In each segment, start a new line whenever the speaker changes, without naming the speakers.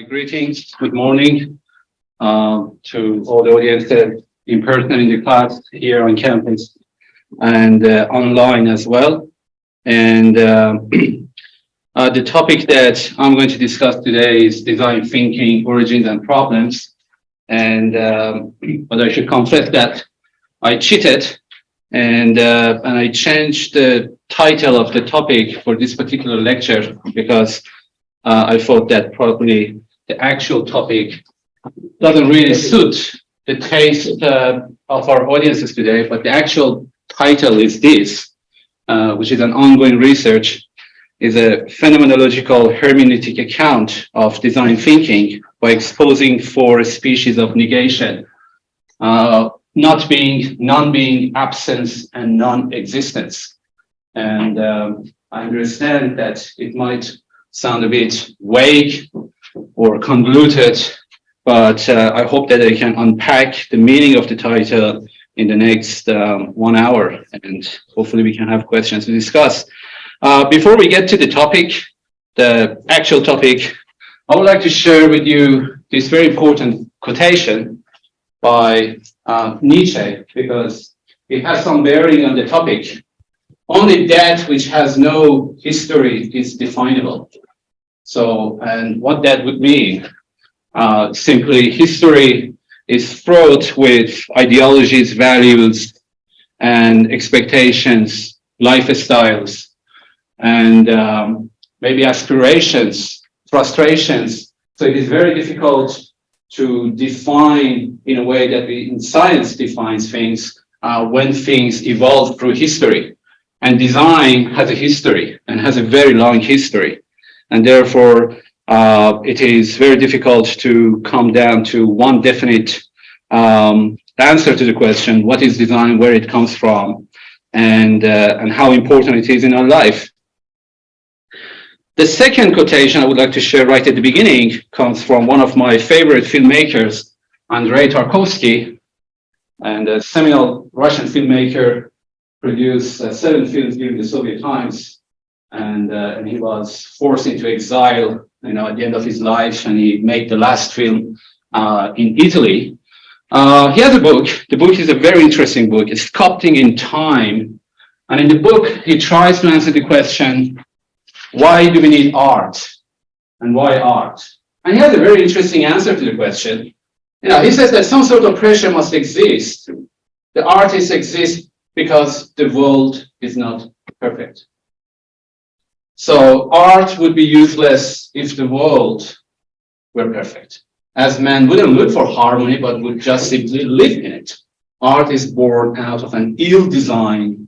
My greetings, good morning to all the audience in person in the class here on campus and online as well. And the topic that I'm going to discuss today is design thinking, origins and problems. And but I should confess that I cheated and I changed the title of the topic for this particular lecture because I thought that probably the actual topic doesn't really suit the taste of our audiences today, but the actual title is this, which is an ongoing research, is a phenomenological-hermeneutic account of design thinking by exposing 4 species of negation, not being, non-being, absence, and non-existence. And I understand that it might sound a bit vague or convoluted, but I hope that I can unpack the meaning of the title in the next 1 hour, and hopefully we can have questions to discuss. Before we get to the topic, the actual topic, I would like to share with you this very important quotation by Nietzsche, because it has some bearing on the topic. Only that which has no history is definable. So, and what that would mean, simply history is fraught with ideologies, values, and expectations, lifestyles, and maybe aspirations, frustrations. So it is very difficult to define in a way that we in science defines things when things evolve through history. And design has a history and has a very long history. And therefore, it is very difficult to come down to one definite answer to the question, what is design, where it comes from, and how important it is in our life. The second quotation I would like to share right at the beginning comes from one of my favorite filmmakers, Andrei Tarkovsky, and a seminal Russian filmmaker, produced 7 films during the Soviet times, and he was forced into exile, at the end of his life, and he made the last film in Italy. He has a book. The book is a very interesting book. It's Sculpting in Time, and in the book he tries to answer the question, why do we need art, and why art? And he has a very interesting answer to the question. He says that some sort of pressure must exist. The artists exist because the world is not perfect. So art would be useless if the world were perfect, as man wouldn't look for harmony, but would just simply live in it. Art is born out of an ill-designed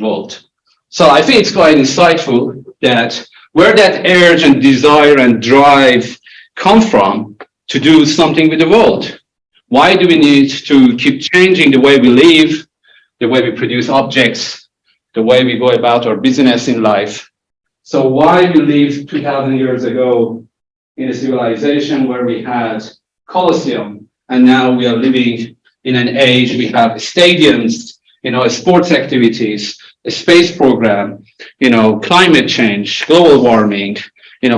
world. So I think it's quite insightful that where that urge and desire and drive come from to do something with the world. Why do we need to keep changing the way we live, the way we produce objects, the way we go about our business in life? So why we lived 2,000 years ago in a civilization where we had Colosseum, and now we are living in an age we have stadiums, sports activities, a space program, climate change, global warming,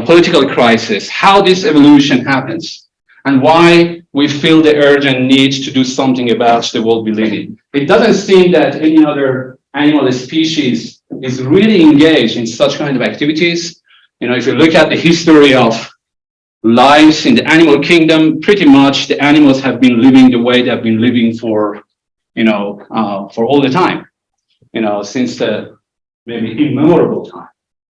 political crisis, how this evolution happens, and why we feel the urge and need to do something about the world we live in. It doesn't seem that any other animal species is really engaged in such kind of activities. If you look at the history of lives in the animal kingdom, pretty much the animals have been living the way they've been living for all the time, since the maybe immemorable time.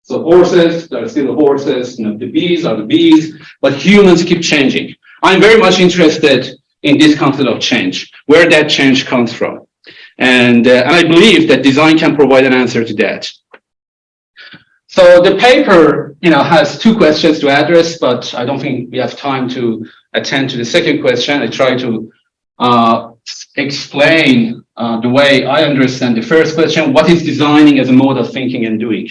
So horses, there are still horses, the bees are the bees, but humans keep changing. I'm very much interested in this concept of change, where that change comes from. And I believe that design can provide an answer to that. So the paper, has 2 questions to address, but I don't think we have time to attend to the second question. I try to explain the way I understand the first question, what is designing as a mode of thinking and doing?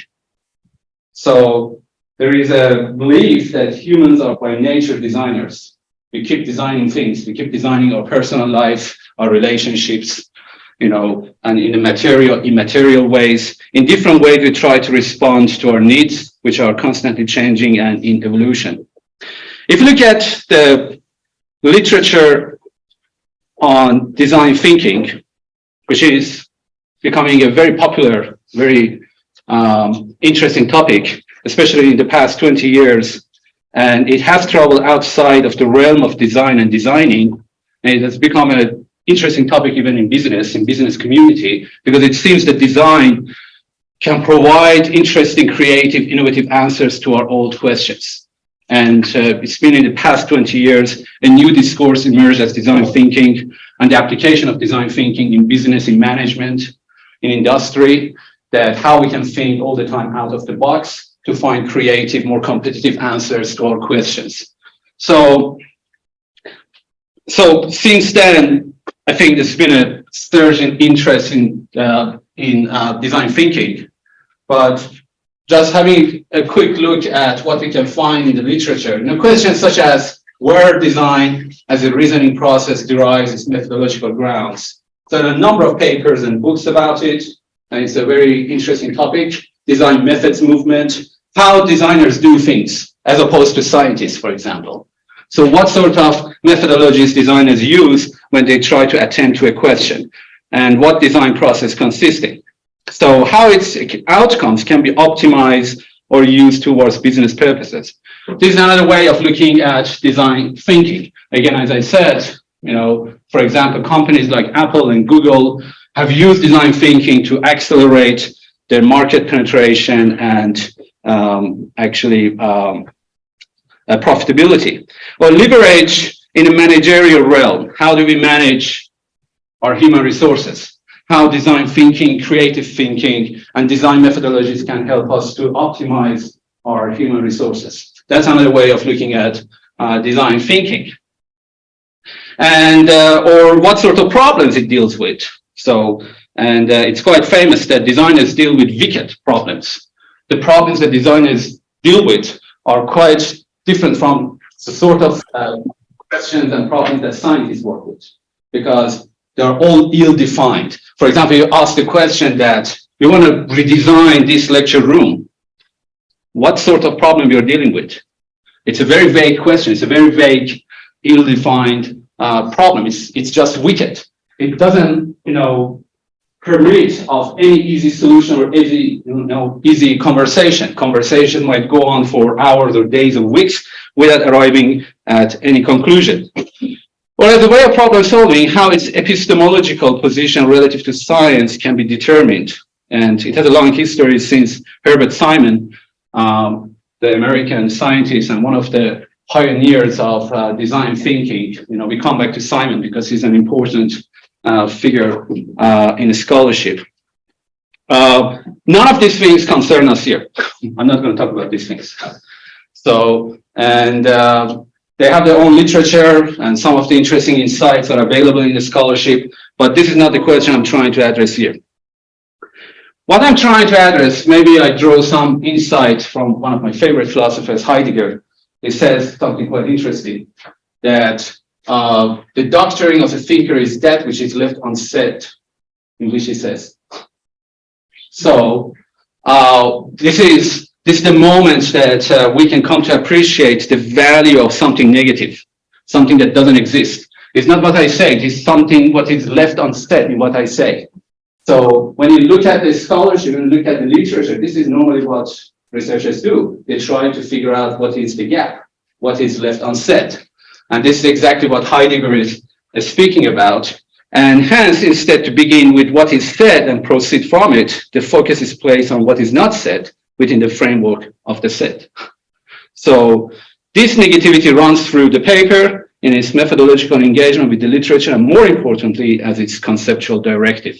So there is a belief that humans are by nature designers. We keep designing things. We keep designing our personal life, our relationships, and in the immaterial ways. In different ways, we try to respond to our needs, which are constantly changing and in evolution. If you look at the literature on design thinking, which is becoming a very popular, very interesting topic, especially in the past 20 years, and it has traveled outside of the realm of design and designing, and it has become an interesting topic even in business community, because it seems that design can provide interesting, creative, innovative answers to our old questions. And it's been in the past 20 years, a new discourse emerged as design thinking and the application of design thinking in business, in management, in industry, that how we can think all the time out of the box to find creative, more competitive answers to our questions. So since then, I think there's been a surge in interest in design thinking, but just having a quick look at what we can find in the literature, questions such as where design as a reasoning process derives its methodological grounds. So there are a number of papers and books about it, and it's a very interesting topic. Design methods movement, how designers do things as opposed to scientists, for example. So what sort of methodologies designers use when they try to attend to a question, and what design process consists in. So how its outcomes can be optimized or used towards business purposes. This is another way of looking at design thinking. Again, as I said, for example, companies like Apple and Google have used design thinking to accelerate their market penetration and profitability. Or leverage in a managerial realm. How do we manage our human resources? How design thinking, creative thinking, and design methodologies can help us to optimize our human resources. That's another way of looking at design thinking. And or what sort of problems it deals with. So, and it's quite famous that designers deal with wicked problems. The problems that designers deal with are quite different from the sort of questions and problems that scientists work with, because they're all ill-defined. For example, you ask the question that you want to redesign this lecture room. What sort of problem you're dealing with? It's a very vague question. It's a very vague, ill-defined problem. It's just wicked. It doesn't, permit of any easy solution or easy conversation. Conversation might go on for hours or days or weeks without arriving at any conclusion. Whereas the way of problem solving, how its epistemological position relative to science can be determined. And it has a long history since Herbert Simon, the American scientist and one of the pioneers of design thinking. We come back to Simon because he's an important figure in scholarship. None of these things concern us here. I'm not going to talk about these things. So, and they have their own literature, and some of the interesting insights are available in the scholarship, but this is not the question I'm trying to address here. What I'm trying to address, maybe I draw some insight from one of my favorite philosophers, Heidegger. He says something quite interesting, that the doctoring of a thinker is that which is left unsaid, in which he says. So this is the moment that we can come to appreciate the value of something negative, something that doesn't exist. It's not what I say, it's something what is left unsaid in what I say. So when you look at the scholarship and look at the literature, this is normally what researchers do. They try to figure out what is the gap, what is left unsaid. And this is exactly what Heidegger is speaking about. And hence, instead to begin with what is said and proceed from it, the focus is placed on what is not said within the framework of the said. So this negativity runs through the paper in its methodological engagement with the literature, and more importantly, as its conceptual directive.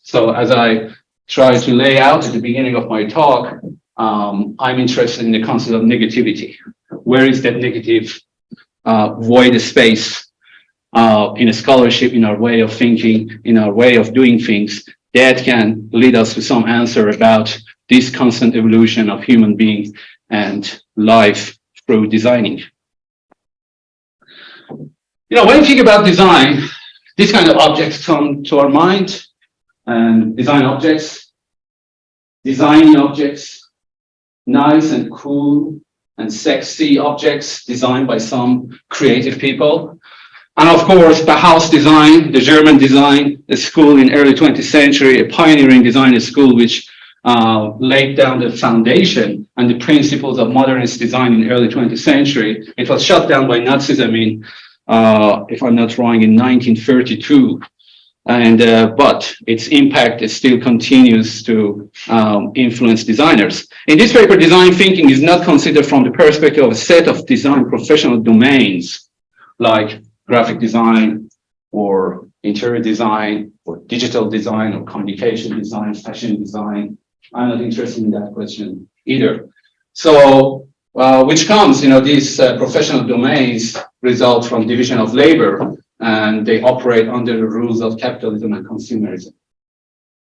So as I try to lay out at the beginning of my talk, I'm interested in the concept of negativity. Where is that negative void space in a scholarship, in our way of thinking, in our way of doing things, that can lead us to some answer about this constant evolution of human being and life through designing. When you think about design, these kind of objects come to our mind, and design objects, designing objects, nice and cool, and sexy objects designed by some creative people. And of course, Bauhaus design, the German design, a school in early 20th century, a pioneering design school which laid down the foundation and the principles of modernist design in early 20th century. It was shut down by Nazism in, if I'm not wrong, in 1932. And but its impact still continues to influence designers. In this paper, design thinking is not considered from the perspective of a set of design professional domains like graphic design or interior design or digital design or communication design, fashion design. I'm not interested in that question either. So, which comes, these professional domains result from division of labor, and they operate under the rules of capitalism and consumerism.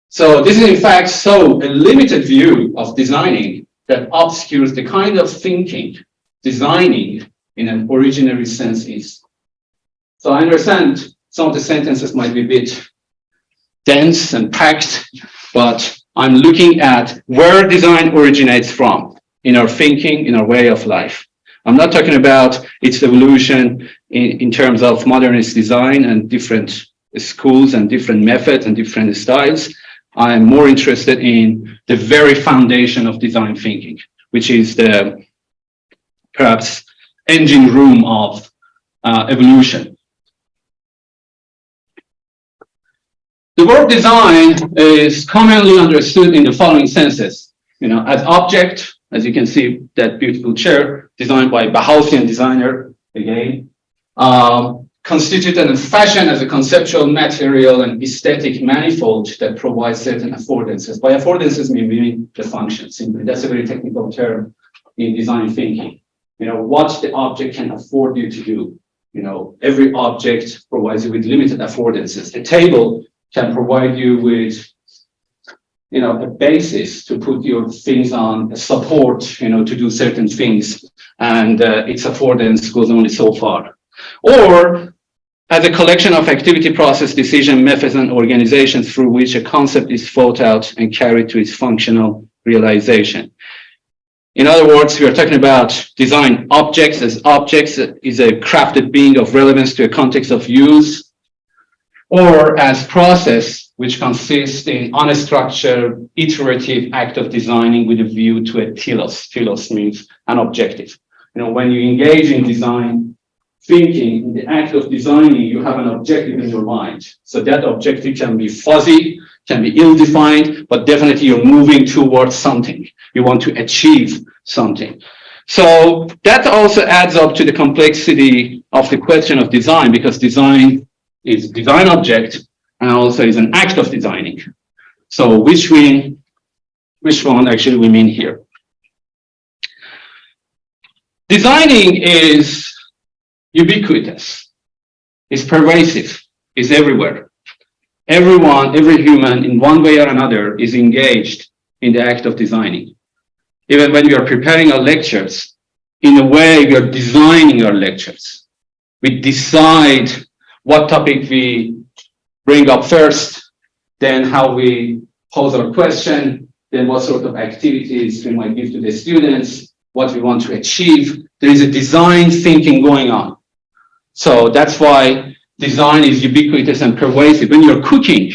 So this is in fact a limited view of designing that obscures the kind of thinking designing in an originary sense is. So I understand some of the sentences might be a bit dense and packed, but I'm looking at where design originates from in our thinking, in our way of life. I'm not talking about its evolution in terms of modernist design and different schools and different methods and different styles. I'm more interested in the very foundation of design thinking, which is the perhaps engine room of evolution. The word design is commonly understood in the following senses. As object, as you can see, that beautiful chair designed by a Bauhausian designer, again, constituted and fashioned as a conceptual material and aesthetic manifold that provides certain affordances. By affordances, we mean the function, simply. That's a very technical term in design thinking. What the object can afford you to do. Every object provides you with limited affordances. A table can provide you with a basis to put your things on, a support, to do certain things, and its affordance goes only so far. Or as a collection of activity, process, decision, methods, and organizations through which a concept is thought out and carried to its functional realization. In other words, we are talking about design objects as objects is a crafted being of relevance to a context of use, or as process, which consists in unstructured, iterative act of designing with a view to a telos. Telos means an objective. When you engage in design thinking, in the act of designing, you have an objective in your mind. So that objective can be fuzzy, can be ill-defined, but definitely you're moving towards something. You want to achieve something. So that also adds up to the complexity of the question of design, because design is design object and also is an act of designing. So which one actually we mean here? Designing is ubiquitous, is pervasive, is everywhere. Everyone, every human in one way or another is engaged in the act of designing. Even when we are preparing our lectures, in a way we are designing our lectures. We decide what topic we bring up first, then how we pose our question, then what sort of activities we might give to the students, what we want to achieve. There is a design thinking going on. So that's why design is ubiquitous and pervasive. When you're cooking,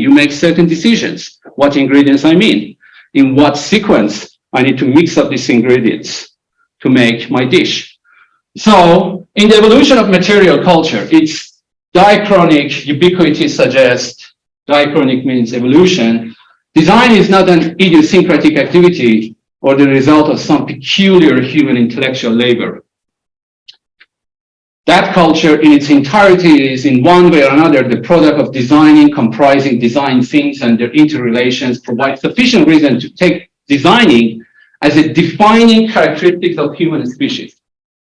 you make certain decisions. What ingredients I mean, in what sequence I need to mix up these ingredients to make my dish. So in the evolution of material culture, its diachronic ubiquity suggests, diachronic means evolution. Design is not an idiosyncratic activity or the result of some peculiar human intellectual labor. That culture in its entirety is in one way or another the product of designing, comprising design things and their interrelations provide sufficient reason to take designing as a defining characteristic of human species.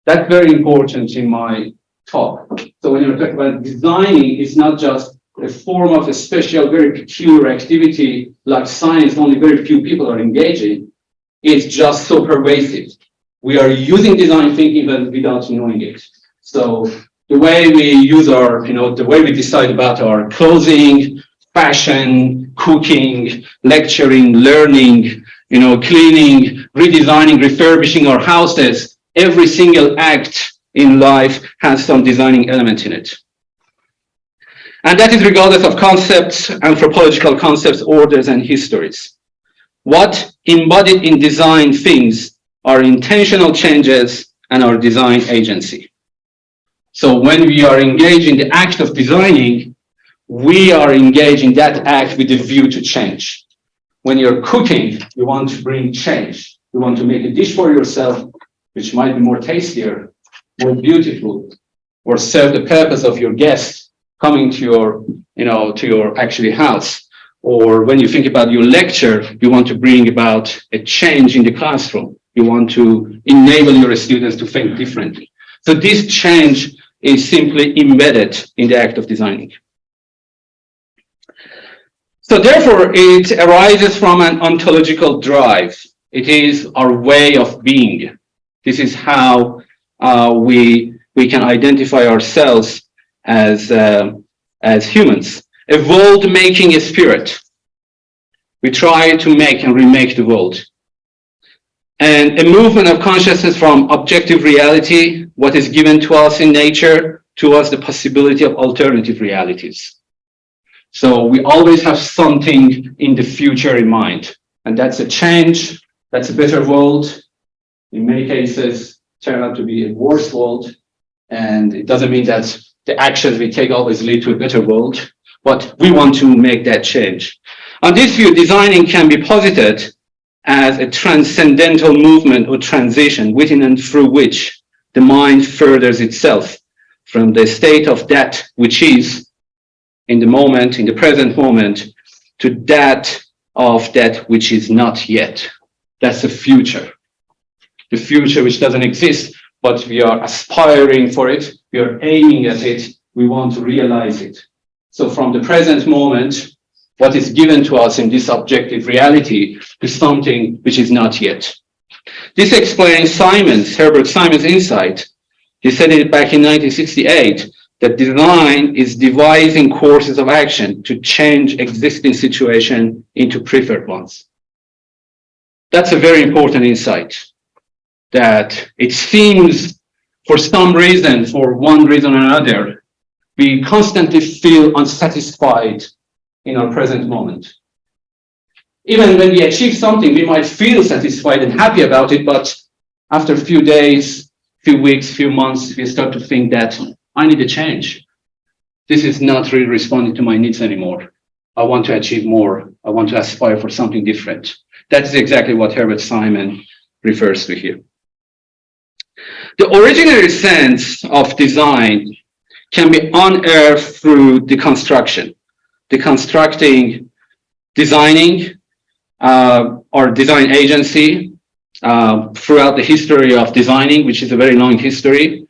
That's very important in my talk. So when you're talking about designing, it's not just a form of a special, very peculiar activity like science, only very few people are engaging. It's just so pervasive. We are using design thinking but without knowing it. So the way we use our, the way we decide about our clothing, fashion, cooking, lecturing, learning, cleaning, redesigning, refurbishing our houses, every single act in life has some designing element in it. And that is regardless of concepts, anthropological concepts, orders, and histories. What embodied in design things are intentional changes and our design agency. So when we are engaged in the act of designing, we are engaged in that act with a view to change. When you're cooking, you want to bring change. You want to make a dish for yourself, which might be more tastier, more beautiful, or serve the purpose of your guest coming to your actually house. Or when you think about your lecture, you want to bring about a change in the classroom. You want to enable your students to think differently. So this change is simply embedded in the act of designing. So therefore, it arises from an ontological drive. It is our way of being. This is how we can identify ourselves as humans. A world-making spirit. We try to make and remake the world. And a movement of consciousness from objective reality, what is given to us in nature, towards the possibility of alternative realities. So we always have something in the future in mind. And that's a change, that's a better world. In many cases, turn out to be a worse world. And it doesn't mean that the actions we take always lead to a better world, but we want to make that change. On this view, designing can be posited as a transcendental movement or transition within and through which the mind furthers itself from the state of that which is in the moment, in the present moment, to that of that which is not yet. That's the future. The future which doesn't exist, but we are aspiring for it, we are aiming at it, we want to realize it. So from the present moment, what is given to us in this objective reality is something which is not yet. This explains Herbert Simon's insight. He said it back in 1968, that design is devising courses of action to change existing situation into preferred ones. That's a very important insight, that it seems for some reason, for one reason or another, we constantly feel unsatisfied in our present moment. Even when we achieve something, we might feel satisfied and happy about it, but after a few days, few weeks, few months, we start to think that I need a change. This is not really responding to my needs anymore. I want to achieve more. I want to aspire for something different. That's exactly what Herbert Simon refers to here. The originary sense of design can be unearthed through deconstruction. Deconstructing designing or design agency throughout the history of designing, which is a very long history,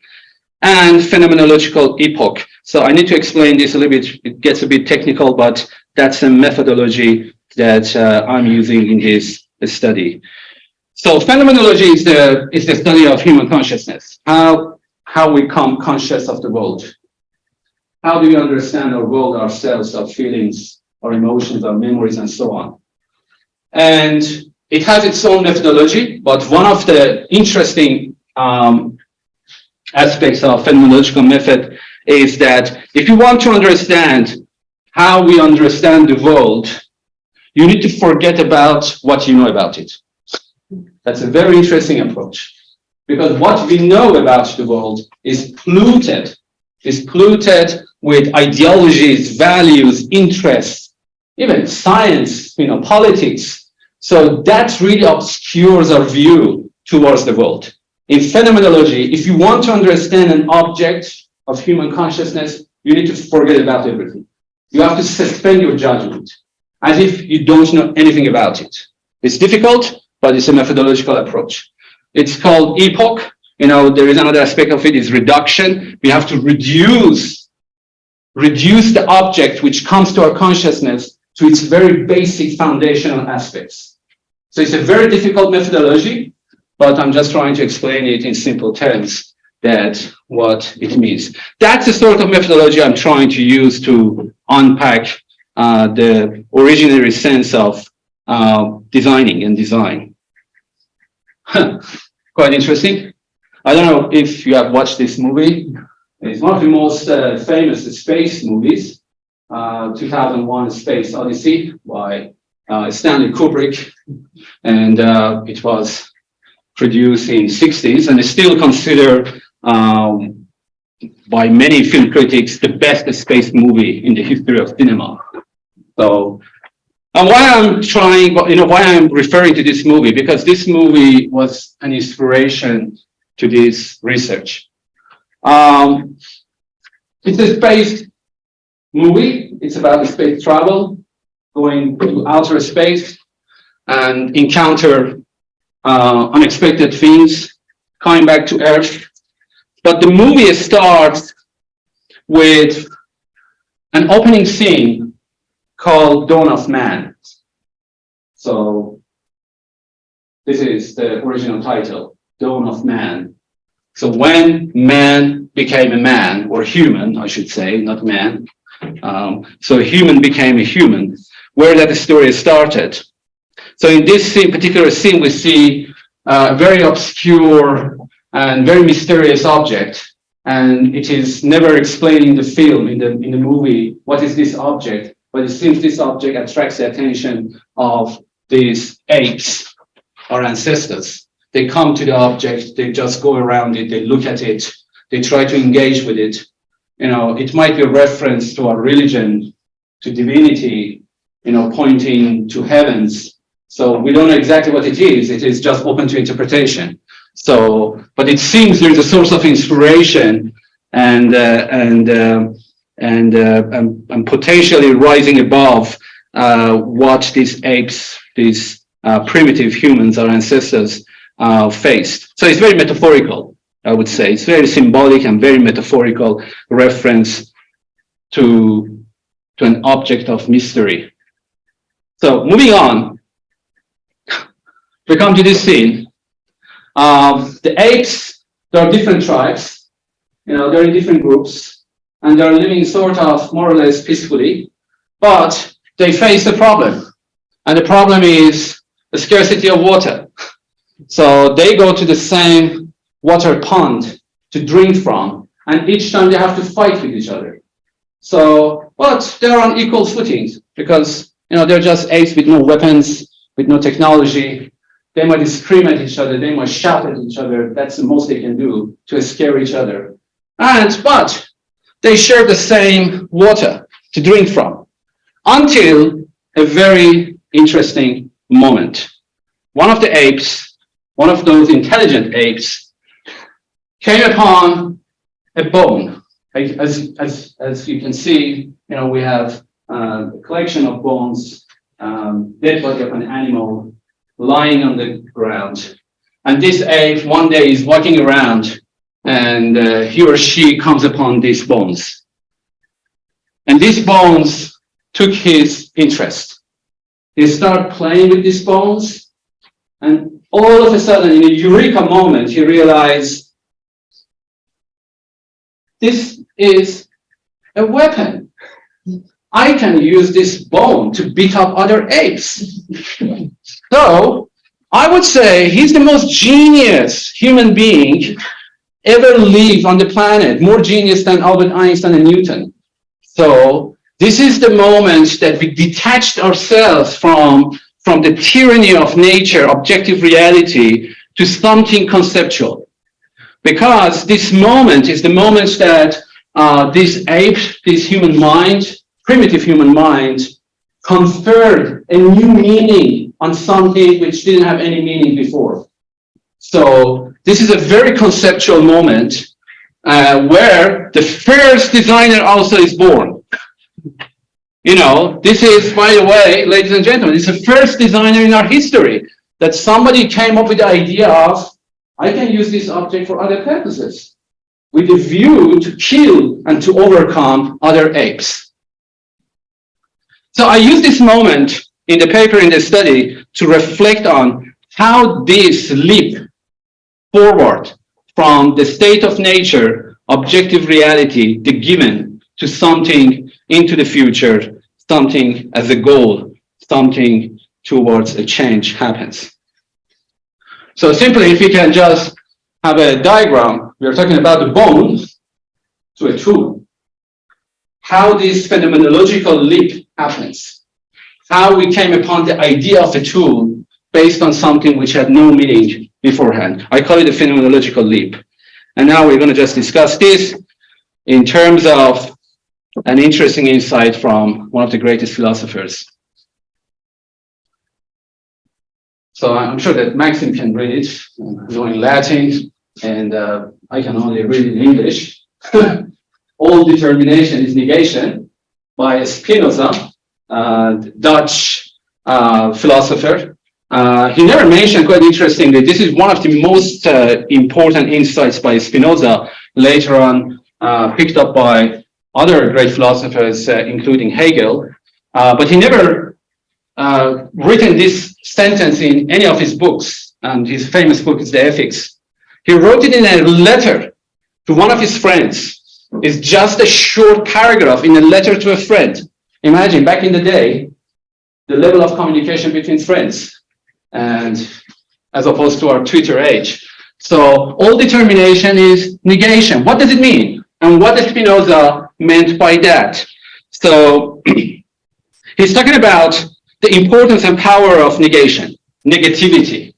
and phenomenological epoch. So I need to explain this a little bit. It gets a bit technical, but that's a methodology that I'm using in this study. So phenomenology is the study of human consciousness, how we become conscious of the world. How do we understand our world, ourselves, our feelings, our emotions, our memories, and so on. And it has its own methodology, but one of the interesting aspects of phenomenological method is that if you want to understand how we understand the world, you need to forget about what you know about it. That's a very interesting approach, because what we know about the world is polluted with ideologies, values, interests, even science, politics. So that really obscures our view towards the world. In phenomenology, if you want to understand an object of human consciousness, you need to forget about everything. You have to suspend your judgment, as if you don't know anything about it. It's difficult, but it's a methodological approach. It's called epoch. There is another aspect of it, is reduction. We have to reduce the object which comes to our consciousness to its very basic foundational aspects. So it's a very difficult methodology, but I'm just trying to explain it in simple terms, that what it means. That's the sort of methodology I'm trying to use to unpack the originary sense of designing and design. Quite interesting. I don't know if you have watched this movie. It's one of the most famous space movies, 2001: Space Odyssey by Stanley Kubrick, and it was produced in the 60s and is still considered by many film critics the best space movie in the history of cinema. So, and why I'm referring to this movie, because this movie was an inspiration to this research. It's a space movie. It's about space travel, going to outer space and encounter unexpected things, coming back to Earth. But the movie starts with an opening scene called Dawn of Man. So this is the original title, Dawn of Man. So when man became a man, or human, I should say, not man. So a human became a human, where that story started. So in this particular scene, we see a very obscure and very mysterious object, and it is never explained in the film, in the movie, what is this object, but it seems this object attracts the attention of these apes, our ancestors. They come to the object, they just go around it, they look at it, they try to engage with it. It might be a reference to our religion, to divinity, pointing to heavens. So we don't know exactly what it is just open to interpretation. So, but it seems there's a source of inspiration and potentially rising above what these apes, these primitive humans, our ancestors, faced. So it's very metaphorical, I would say. It's very symbolic and very metaphorical reference to an object of mystery. So moving on, we come to this scene. The apes, there are different tribes, they're in different groups, and they're living sort of more or less peacefully, but they face a problem. And the problem is the scarcity of water. So they go to the same water pond to drink from, and each time they have to fight with each other. So, but they're on equal footing because, they're just apes with no weapons, with no technology. They might scream at each other, they might shout at each other. That's the most they can do to scare each other. But they share the same water to drink from until a very interesting moment. One of the apes, one of those intelligent apes, came upon a bone. As you can see, we have a collection of bones, dead body of an animal lying on the ground. And this ape one day is walking around and he or she comes upon these bones. And these bones took his interest. He started playing with these bones, and all of a sudden, in a eureka moment, he realized this is a weapon. I can use this bone to beat up other apes. So I would say he's the most genius human being ever lived on the planet, more genius than Albert Einstein and Newton. So this is the moment that we detached ourselves from the tyranny of nature, objective reality, to something conceptual. Because this moment is the moment that this ape, this human mind, primitive human mind, conferred a new meaning on something which didn't have any meaning before. So this is a very conceptual moment where the first designer also is born. This is, by the way, ladies and gentlemen, it's the first designer in our history that somebody came up with the idea of, I can use this object for other purposes, with a view to kill and to overcome other apes. So I use this moment in the paper, in the study, to reflect on how this leap forward from the state of nature, objective reality, the given, to something into the future, something as a goal, something towards a change happens. So simply, if we can just have a diagram, we are talking about the bone to a tool. How this phenomenological leap happens. How we came upon the idea of a tool based on something which had no meaning beforehand. I call it a phenomenological leap. And now we're going to just discuss this in terms of an interesting insight from one of the greatest philosophers. So I'm sure that Maxim can read it, knowing Latin, and I can only read it in English. All determination is negation by Spinoza, Dutch philosopher. He never mentioned, quite interestingly, this is one of the most important insights by Spinoza, later on picked up by other great philosophers, including Hegel. But he never written this sentence in any of his books, and his famous book is The Ethics. He wrote it in a letter to one of his friends. It's just a short paragraph in a letter to a friend. Imagine, back in the day, the level of communication between friends, and as opposed to our Twitter age. So all determination is negation. What does it mean? And what does Spinoza meant by that? So he's talking about the importance and power of negation, negativity.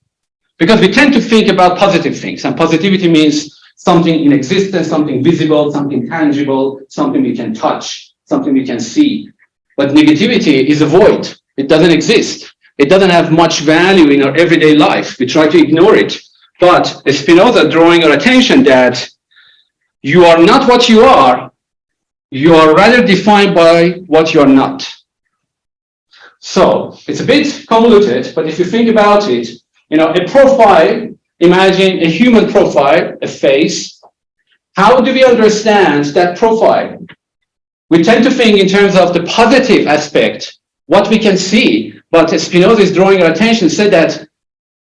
Because we tend to think about positive things, and positivity means something in existence, something visible, something tangible, something we can touch, something we can see. But negativity is a void. It doesn't exist. It doesn't have much value in our everyday life. We try to ignore it. But Spinoza drawing our attention that you are not what you are rather defined by what you're not. So it's a bit convoluted, but if you think about it, a profile, imagine a human profile, a face. How do we understand that profile? We tend to think in terms of the positive aspect, what we can see, but Spinoza is drawing our attention, said that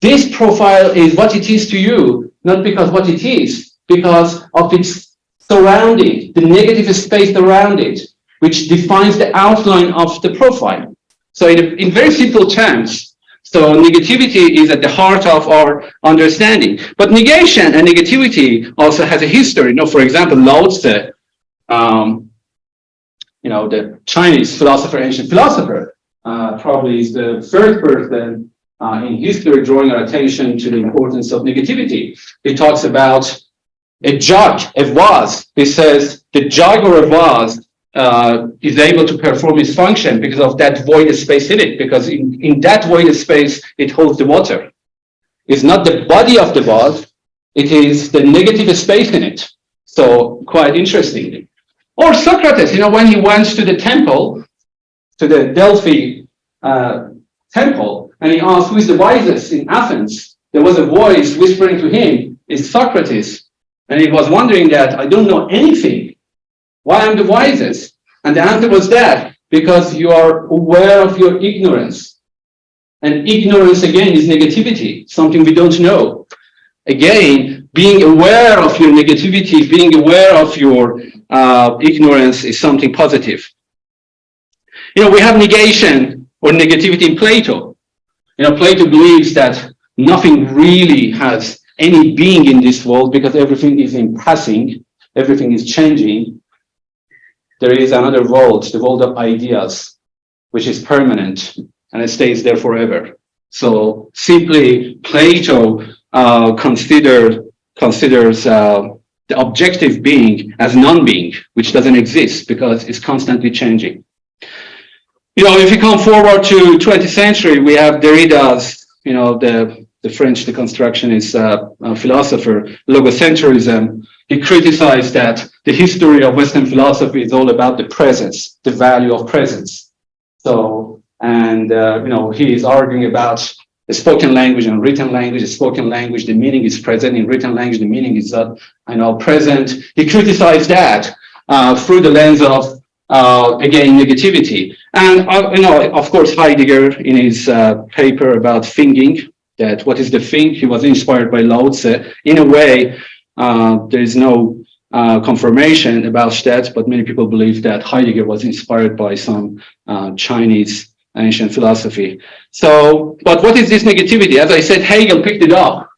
this profile is what it is to you, not because what it is, because of its surrounding, the negative space around it, which defines the outline of the profile. So in very simple terms, so negativity is at the heart of our understanding. But negation and negativity also has a history. For example, Lao Tzu, the Chinese philosopher, ancient philosopher, probably is the first person in history drawing our attention to the importance of negativity. He talks about a jug, a vase. He says the jug or a vase is able to perform its function because of that void space in it, because in that void space, it holds the water. It's not the body of the vase, it is the negative space in it. So quite interestingly. Or Socrates, when he went to the temple, to the Delphi temple, and he asked, who is the wisest in Athens? There was a voice whispering to him, it's Socrates. And he was wondering that, I don't know anything. Why I'm the wisest? And the answer was that, because you are aware of your ignorance. And ignorance, again, is negativity, something we don't know. Again, being aware of your negativity, being aware of your ignorance is something positive. We have negation or negativity in Plato. Plato believes that nothing really has any being in this world because everything is in passing, everything is changing. There is another world, the world of ideas, which is permanent and it stays there forever. So simply Plato considers the objective being as non-being, which doesn't exist because it's constantly changing. If you come forward to 20th century, we have Derrida's, the French deconstructionist philosopher, logocentrism. He criticized that the history of Western philosophy is all about the presence, the value of presence. So, and he is arguing about the spoken language and written language. The spoken language, the meaning is present. In written language, the meaning is present. He criticized that through the lens of again negativity. And of course, Heidegger in his paper about thinking, that what is the thing, he was inspired by Lao Tzu. In a way, there is no confirmation about that, but many people believe that Heidegger was inspired by some Chinese ancient philosophy. So, but what is this negativity? As I said, Hegel picked it up.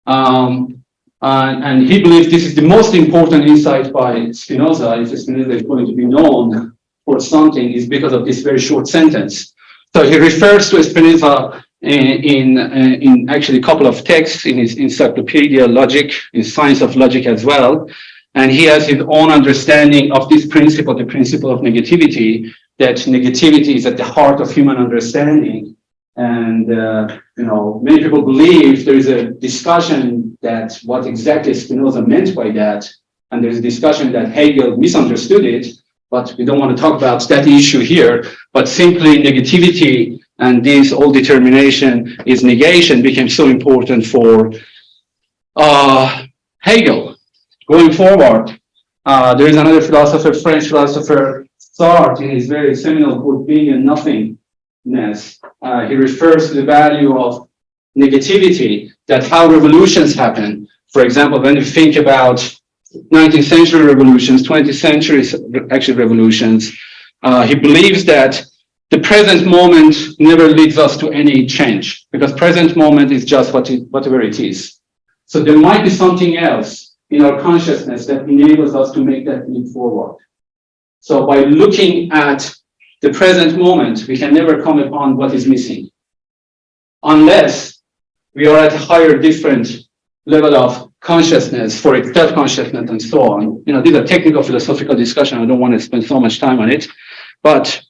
And he believes this is the most important insight by Spinoza. If Spinoza is going to be known for something, is because of this very short sentence. So he refers to Spinoza in actually a couple of texts in his Encyclopedia Logic, in Science of Logic as well. And he has his own understanding of this principle, the principle of negativity, that negativity is at the heart of human understanding. And, many people believe there is a discussion that what exactly Spinoza meant by that. And there's a discussion that Hegel misunderstood it, but we don't want to talk about that issue here. But simply negativity and this all determination is negation became so important for Hegel. Going forward, there is another philosopher, French philosopher, Sartre, in his very seminal book, Being and Nothingness. He refers to the value of negativity, that how revolutions happen. For example, when you think about 19th century revolutions, 20th century actually revolutions, he believes that the present moment never leads us to any change, because present moment is just whatever it is. So there might be something else in our consciousness that enables us to make that leap forward. So by looking at the present moment, we can never come upon what is missing, unless we are at a higher, different level of consciousness, for its self-consciousness and so on. These are technical philosophical discussion. I don't want to spend so much time on it, but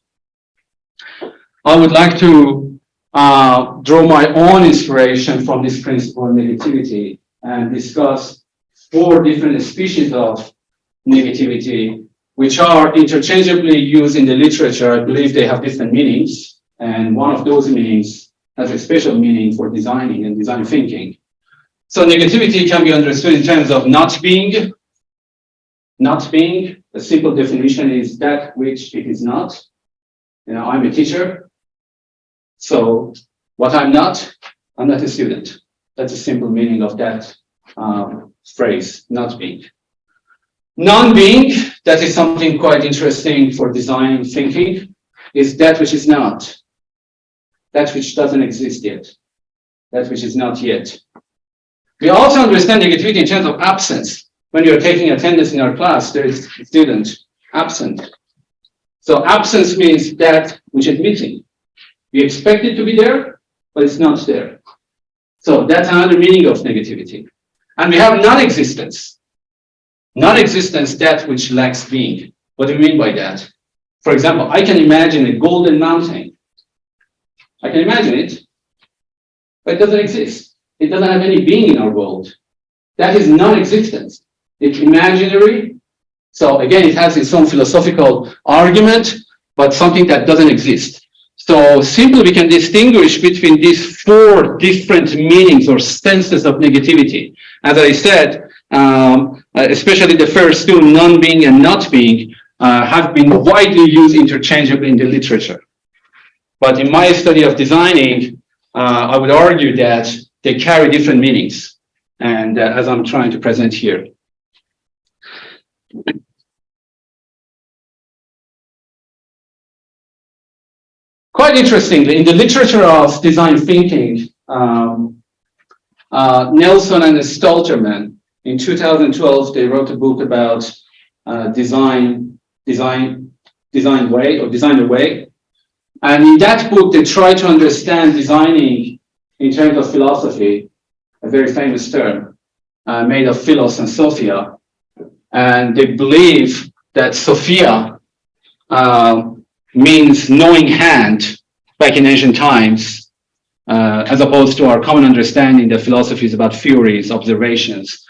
I would like to draw my own inspiration from this principle of negativity and discuss 4 different species of negativity, which are interchangeably used in the literature. I believe they have different meanings, and one of those meanings has a special meaning for designing and design thinking. So negativity can be understood in terms of not being. Not being, a simple definition is that which it is not. I'm a teacher, so what I'm not a student. That's a simple meaning of that phrase, not being. Non-being, that is something quite interesting for design thinking, is that which is not. That which doesn't exist yet. That which is not yet. We also understand negativity in terms of absence. When you're taking attendance in our class, there is a student absent. So absence means that which is missing. We expect it to be there, but it's not there. So that's another meaning of negativity. And we have non-existence. Non-existence, that which lacks being. What do you mean by that? For example, I can imagine a golden mountain. I can imagine it, but it doesn't exist. It doesn't have any being in our world. That is non-existence. It's imaginary. So again, it has its own philosophical argument, but something that doesn't exist. So simply we can distinguish between these 4 different meanings or senses of negativity. As I said, especially the first 2, non-being and not being, have been widely used interchangeably in the literature. But in my study of designing, I would argue that they carry different meanings, and as I'm trying to present here. Quite interestingly, in the literature of design thinking, Nelson and Stolterman, in 2012, they wrote a book about design away. And in that book, they try to understand designing in terms of philosophy, a very famous term made of philos and sophia. And they believe that sophia means knowing hand back in ancient times, as opposed to our common understanding that philosophy is about theories, observations.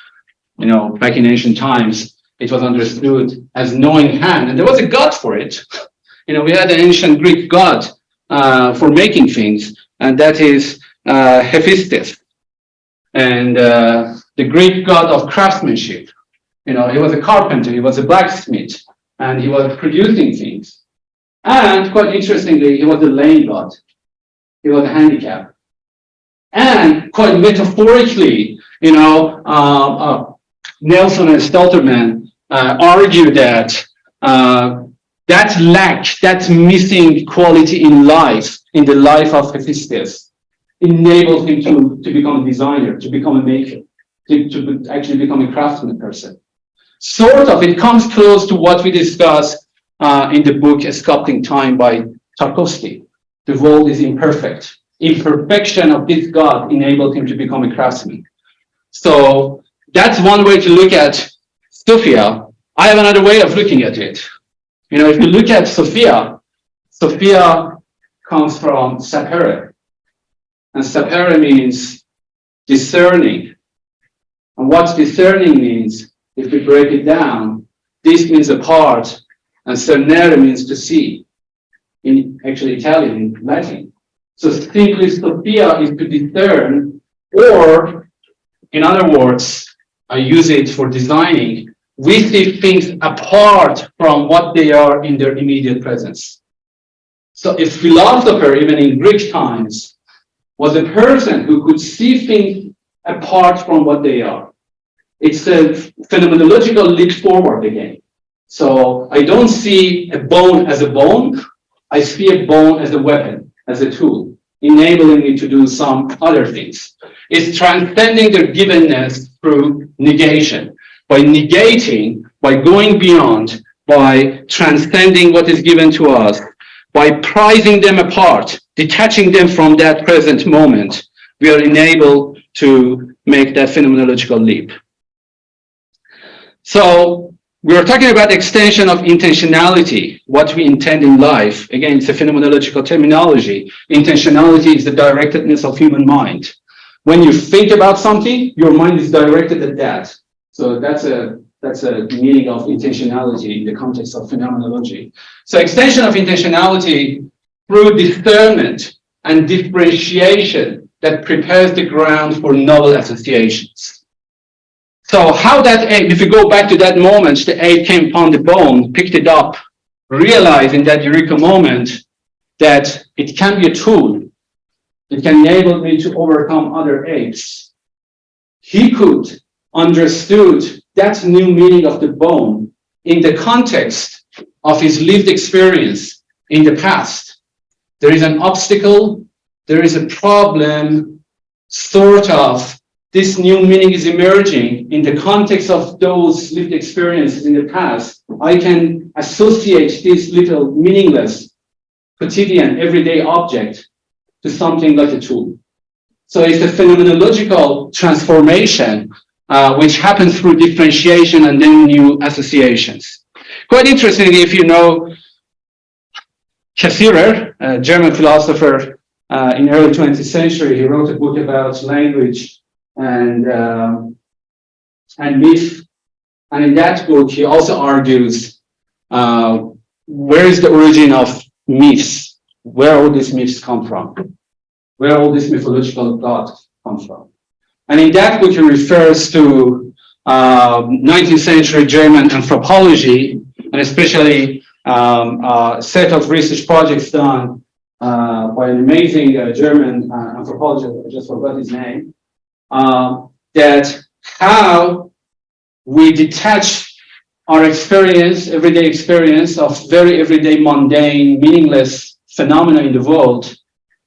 Back in ancient times, it was understood as knowing hand, and there was a god for it. We had an ancient Greek god for making things, and that is Hephaestus, and the Greek god of craftsmanship. He was a carpenter, he was a blacksmith, and he was producing things. And quite interestingly, he was a lame god. He was a handicap. And quite metaphorically, Nelson and Stolterman argue that that lack, that missing quality in life, in the life of Hephaestus, enabled him to become a designer, to become a maker, to actually become a craftsman person. Sort of, it comes close to what we discussed in the book Sculpting Time by Tarkovsky. The world is imperfect. Imperfection of this God enabled him to become a craftsman. So that's one way to look at Sophia. I have another way of looking at it. You know, if you look at Sophia, Sophia comes from sapere. And sapere means discerning. And what discerning means, if we break it down, this means apart, and cernere means to see, in actually Italian, in Latin. So simply Sophia is to discern, or in other words, I use it for designing, we see things apart from what they are in their immediate presence. So a philosopher, even in Greek times, was a person who could see things apart from what they are. It's a phenomenological leap forward again. So I don't see a bone as a bone, I see a bone as a weapon, as a tool, enabling me to do some other things. It's transcending their givenness through negation. By negating, by going beyond, by transcending what is given to us, by prizing them apart, detaching them from that present moment, we are enabled to make that phenomenological leap. So we are talking about extension of intentionality, what we intend in life. Again, it's a phenomenological terminology. Intentionality is the directedness of human mind. When you think about something, your mind is directed at that. So that's a meaning of intentionality in the context of phenomenology. So extension of intentionality through discernment and differentiation that prepares the ground for novel associations. So how that ape, if you go back to that moment, the ape came upon the bone, picked it up, realized in that eureka moment that it can be a tool. It can enable me to overcome other apes. He could understood that new meaning of the bone in the context of his lived experience in the past. There is an obstacle, there is a problem, sort of. This new meaning is emerging in the context of those lived experiences in the past. I can associate this little meaningless, quotidian, everyday object to something like a tool. So it's a phenomenological transformation which happens through differentiation and then new associations. Quite interestingly, if you know Cassirer, a German philosopher in early 20th century, he wrote a book about language and myth. And in that book, he also argues where is the origin of myths? Where all these myths come from? Where all this mythological gods come from? And in that book, he refers to 19th century German anthropology, and especially a set of research projects done by an amazing German anthropologist, I just forgot his name, that how we detach our experience, everyday experience of very everyday, mundane, meaningless phenomena in the world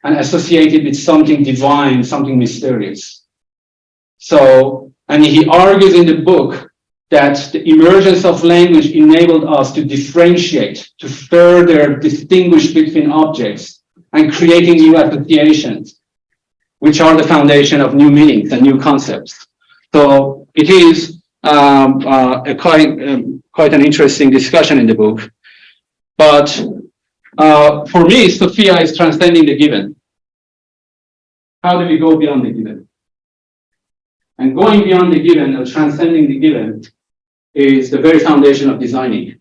and associate it with something divine, something mysterious. So, and he argues in the book that the emergence of language enabled us to differentiate, to further distinguish between objects and creating new associations, which are the foundation of new meanings and new concepts. So it is quite an interesting discussion in the book. But for me, Sophia is transcending the given. How do we go beyond the given? And going beyond the given, or transcending the given, is the very foundation of designing.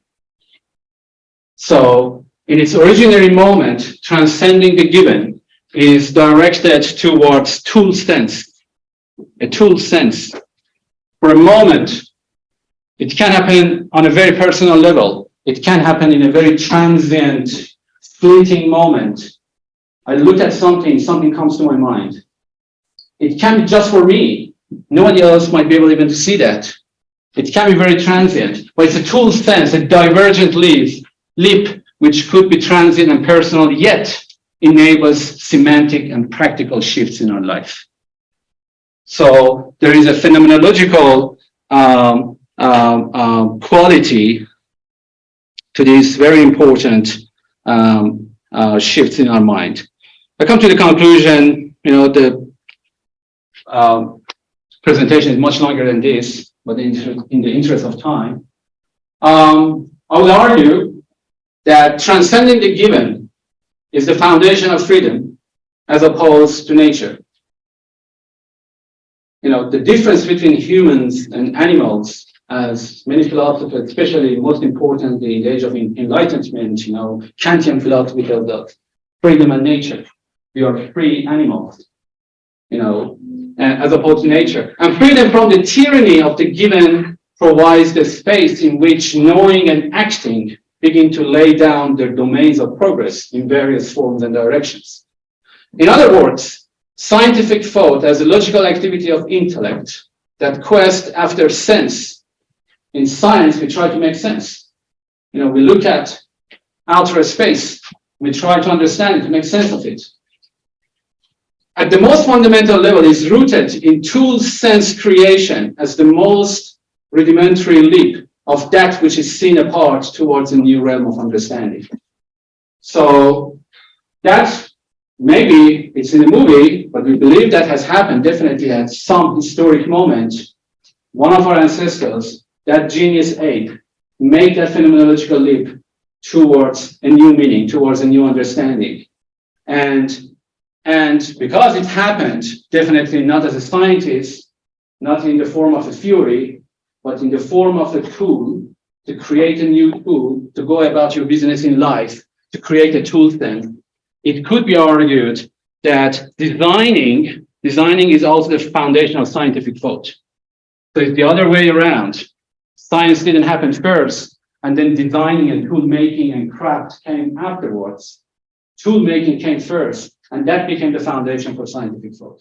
So in its originary moment, transcending the given is directed towards tool sense, a tool sense. For a moment, it can happen on a very personal level. It can happen in a very transient, fleeting moment. I look at something, something comes to my mind. It can be just for me. Nobody else might be able even to see that. It can be very transient, but it's a tool sense, a divergent leap leap which could be transient and personal, yet enables semantic and practical shifts in our life. So there is a phenomenological quality to these very important shifts in our mind. I come to the conclusion, the presentation is much longer than this, but in the interest of time, I would argue that transcending the given is the foundation of freedom as opposed to nature. The difference between humans and animals, as many philosophers, especially most importantly in the age of enlightenment, Kantian philosophy tells us freedom and nature. We are free animals, as opposed to nature. And freedom from the tyranny of the given provides the space in which knowing and acting begin to lay down their domains of progress in various forms and directions. In other words, scientific thought as a logical activity of intellect that quest after sense. In science, we try to make sense. We look at outer space. We try to understand it, to make sense of it. At the most fundamental level is rooted in tool sense creation as the most rudimentary leap of that which is seen apart towards a new realm of understanding. So that maybe it's in the movie, but we believe that has happened definitely at some historic moment. One of our ancestors, that genius ape, made that phenomenological leap towards a new meaning, towards a new understanding. And because it happened, definitely not as a scientist, not in the form of a theory, but in the form of a tool, to create a new tool, to go about your business in life, to create a tool then, it could be argued that designing is also the foundation of scientific thought. So it's the other way around. Science didn't happen first, and then designing and tool making and craft came afterwards. Tool making came first, and that became the foundation for scientific thought.